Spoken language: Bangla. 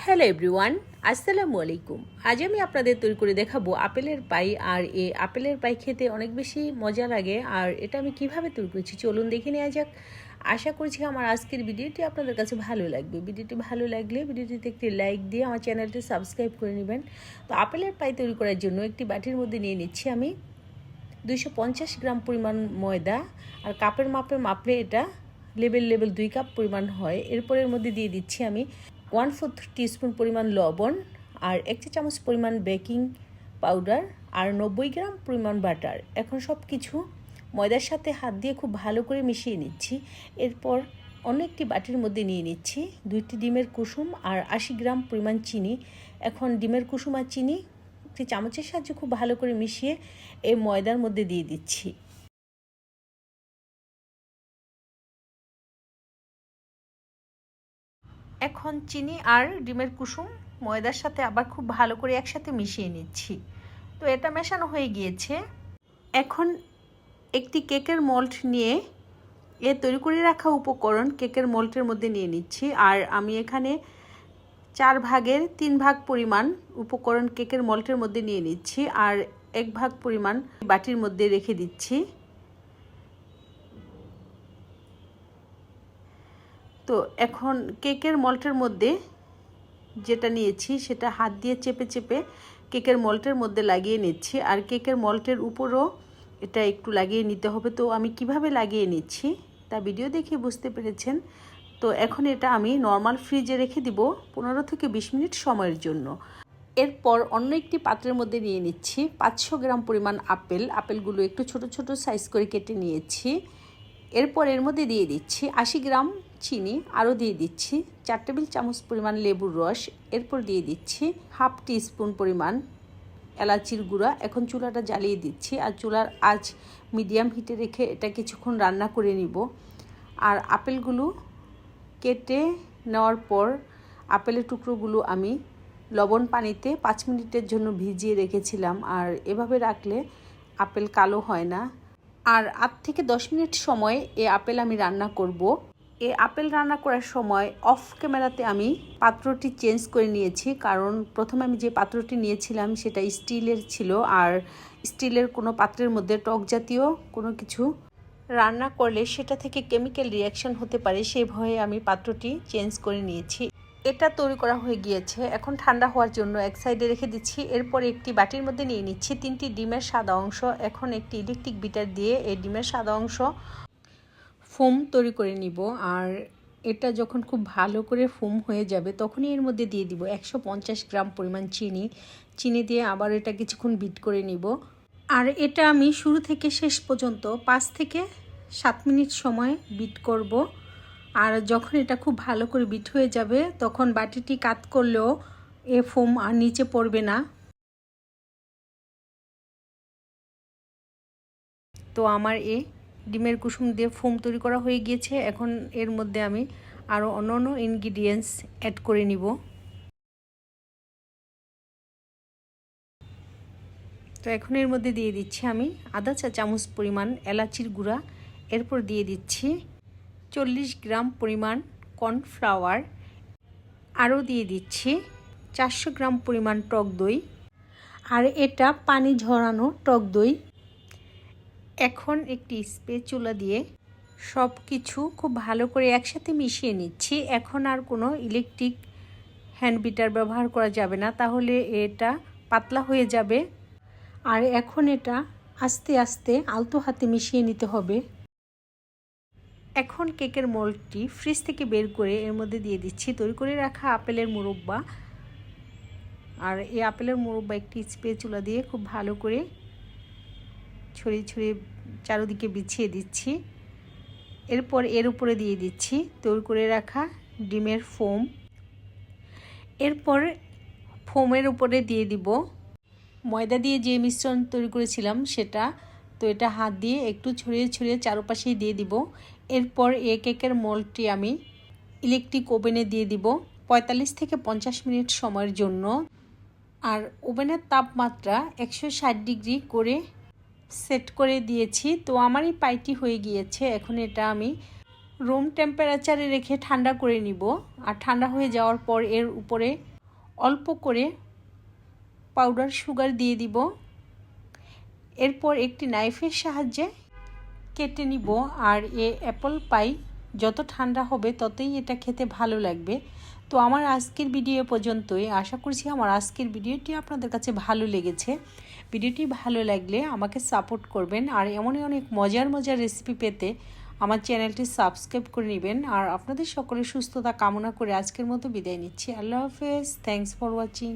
হ্যালো এভরিওয়ান, আসসালামু আলাইকুম। আজ আমি আপনাদের তৈরি করে দেখাবো আপেলের পাই। আর এই আপেলের পাই খেতে অনেক বেশি মজা লাগে। আর এটা আমি কিভাবে তৈরি করেছি চলুন দেখে নেওয়া যাক। আশা করছি আমার আজকের ভিডিওটি আপনাদের কাছে ভালো লাগবে। ভিডিওটি ভালো লাগলে ভিডিওটিতে একটি লাইক দিয়ে আমার চ্যানেলটি সাবস্ক্রাইব করে নেবেন। তো আপেলের পাই তৈরি করার জন্য একটি বাটির মধ্যে নিয়ে নিচ্ছি আমি 250 গ্রাম পরিমাণ ময়দা। আর কাপের মাপলে এটা লেবেল 2 কাপ পরিমাণ হয়। এরপর এর মধ্যে দিয়ে দিচ্ছি আমি 1/4 টিস্পুন পরিমাণ লবণ আর 1 চা চামচ পরিমাণ বেকিং পাউডার আর 90 গ্রাম পরিমাণ বাটার। এখন সব কিছু ময়দার সাথে হাত দিয়ে খুব ভালো করে মিশিয়ে নিচ্ছি। এরপর অন্য একটি বাটির মধ্যে নিয়ে নিচ্ছি 2টি ডিমের কুসুম আর 80 গ্রাম পরিমাণ চিনি। এখন ডিমের কুসুম আর চিনি একটি চামচের সাহায্যে খুব ভালো করে মিশিয়ে এই ময়দার মধ্যে দিয়ে দিচ্ছি। এখন চিনি আর ডিমের কুসুম ময়দার সাথে আবার খুব ভালো করে একসাথে মিশিয়ে নিচ্ছি। তো এটা মেশানো হয়ে গিয়েছে। এখন একটি কেকের মোল্ড নিয়ে তৈরি করে রাখা উপকরণ কেকের মোল্ডের মধ্যে নিয়ে নিচ্ছি। আর আমি এখানে 4 ভাগের 3 ভাগ পরিমাণ উপকরণ কেকের মোল্ডের মধ্যে নিয়ে নিচ্ছি আর 1 ভাগ পরিমাণ বাটির মধ্যে রেখে দিচ্ছি। তো এখন কেকের মোল্ডের মধ্যে যেটা নিয়েছি সেটা হাত দিয়ে চেপে কেকের মোল্ডের মধ্যে লাগিয়ে নিচ্ছি। আর কেকের মোল্ডের উপরও এটা একটু লাগিয়ে নিতে হবে। তো আমি কিভাবে লাগিয়ে নিচ্ছি তা ভিডিও দেখে বুঝতে পেরেছেন। তো এখন এটা আমি নর্মাল ফ্রিজে রেখে দিব 15 থেকে 20 মিনিট সময়ের জন্য। এরপর অন্য একটি পাত্রের মধ্যে নিয়ে নিচ্ছি 500 গ্রাম পরিমাণ আপেলগুলো একটু ছোট ছোট সাইজ করে কেটে নিয়েছি। এরপর এর মধ্যে দিয়ে দিচ্ছি 80 গ্রাম চিনি, আরও দিয়ে দিচ্ছি 4 টেবিল চামচ পরিমাণ লেবুর রস। এরপর দিয়ে দিচ্ছি 1/2 টিস্পুন পরিমাণ এলাচির গুঁড়া। এখন চুলাটা জ্বালিয়ে দিচ্ছি আর চুলার আঁচ মিডিয়াম হিটে রেখে এটা কিছুক্ষণ রান্না করে নিব। আর আপেলগুলো কেটে নেওয়ার পর আপেলের টুকরোগুলো আমি লবণ পানিতে 5 মিনিটের জন্য ভিজিয়ে রেখেছিলাম। আর এভাবে রাখলে আপেল কালো হয় না। আর 8 থেকে 10 মিনিট সময় এই আপেল আমি রান্না করব। এই আপেল রান্না করার সময় অফ ক্যামেরাতে আমি পাত্রটি চেঞ্জ করে নিয়েছি, কারণ প্রথমে আমি যে পাত্রটি নিয়েছিলাম সেটা স্টিলের ছিল। আর স্টিলের কোনো পাত্রের মধ্যে টক জাতীয় কোনো কিছু রান্না করলে সেটা থেকে কেমিক্যাল রিয়াকশন হতে পারে, সেই ভয়ে আমি পাত্রটি চেঞ্জ করে নিয়েছি। এটা তৈরি করা হয়ে গিয়েছে। এখন ঠান্ডা হওয়ার জন্য এক সাইডে রেখে দিচ্ছি। এরপর একটি বাটির মধ্যে নিয়ে নিচ্ছি 3টি ডিমের সাদা অংশ। এখন একটি ইলেকট্রিক বিটার দিয়ে এই ডিমের সাদা অংশ ফোম তৈরি করে নিব। আর এটা যখন খুব ভালো করে ফোম হয়ে যাবে তখনই এর মধ্যে দিয়ে দিব 150 গ্রাম পরিমাণ চিনি দিয়ে আবার এটা কিছুক্ষণ বিট করে নিব। আর এটা আমি শুরু থেকে শেষ পর্যন্ত 5 থেকে 7 মিনিট সময় বিট করব। আর যখন এটা খুব ভালো করে বিট হয়ে যাবে তখন বাটিটি কাত করলেও এ ফোম আর নিচে পড়বে না। তো আমার ডিমের কুসুম দিয়ে ফোম তৈরি করা হয়ে গিয়েছে। এখন এর মধ্যে আমি আরও অন্য ইনগ্রিডিয়েন্টস অ্যাড করে নিব। তো এখন এর মধ্যে দিয়ে দিচ্ছি আমি আধা চা চামচ পরিমাণ এলাচির গুঁড়া। এরপর দিয়ে দিচ্ছি 40 গ্রাম পরিমাণ কর্নফ্লাওয়ার। আরও দিয়ে দিচ্ছি 400 গ্রাম পরিমাণ টক দই। আর এটা পানি ঝরানো টক দই। এখন একটি স্প্যাচুলা দিয়ে সব কিছু খুব ভালো করে একসাথে মিশিয়ে নিচ্ছি। এখন আর কোনো ইলেকট্রিক হ্যান্ড বিটার ব্যবহার করা যাবে না, তাহলে এটা পাতলা হয়ে যাবে। আর এখন এটা আস্তে আস্তে আলতো হাতে মিশিয়ে নিতে হবে। এখন কেকের মোল্ডটি ফ্রিজ থেকে বের করে এর মধ্যে দিয়ে দিচ্ছি তৈরি করে রাখা আপেলের মুরব্বা। আর এই আপেলের মুরব্বা একটি স্প্যাচুলা দিয়ে খুব ভালো করে ছড়িয়ে চারিদিকে বিছিয়ে দিচ্ছি। এরপর এর উপরে দিয়ে দিচ্ছি তৈরি করে রাখা ডিমের ফোম। এরপর ফোমের উপরে দিয়ে দিব ময়দা দিয়ে যে মিশ্রণ তৈরি করেছিলাম সেটা। তো এটা হাত দিয়ে একটু ছড়িয়ে চারপাশেই দিয়ে দিব। এরপর এই কেকের মোল্ডটি আমি ইলেকট্রিক ওভেনে দিয়ে দিব 45 থেকে 50 মিনিট সময়ের জন্য। আর ওভেনের তাপমাত্রা 160 ডিগ্রি করে সেট করে দিয়েছি। তো আমার এই পাইটি হয়ে গিয়েছে। এখন এটা আমি রুম টেম্পারেচারে রেখে ঠান্ডা করে নিব। আর ঠান্ডা হয়ে যাওয়ার পর এর উপরে অল্প করে পাউডার সুগার দিয়ে দিব। এরপর একটি নাইফের সাহায্যে কেটে নিব। আর অ্যাপল পাই যত ঠান্ডা হবে ততই এটা খেতে ভালো লাগবে। তো আমার আজকের ভিডিও পর্যন্তই। আশা করছি আমার আজকের ভিডিওটি আপনাদের কাছে ভালো লেগেছে। ভিডিওটি ভালো লাগলে আমাকে সাপোর্ট করবেন, আর এমনই অনেক মজার মজার রেসিপি পেতে আমার চ্যানেলটি সাবস্ক্রাইব করে নেবেন। আর আপনাদের সকলের সুস্থতা কামনা করে আজকের মতো বিদায় নিচ্ছি। আল্লাহ হাফেজ। Thanks for watching.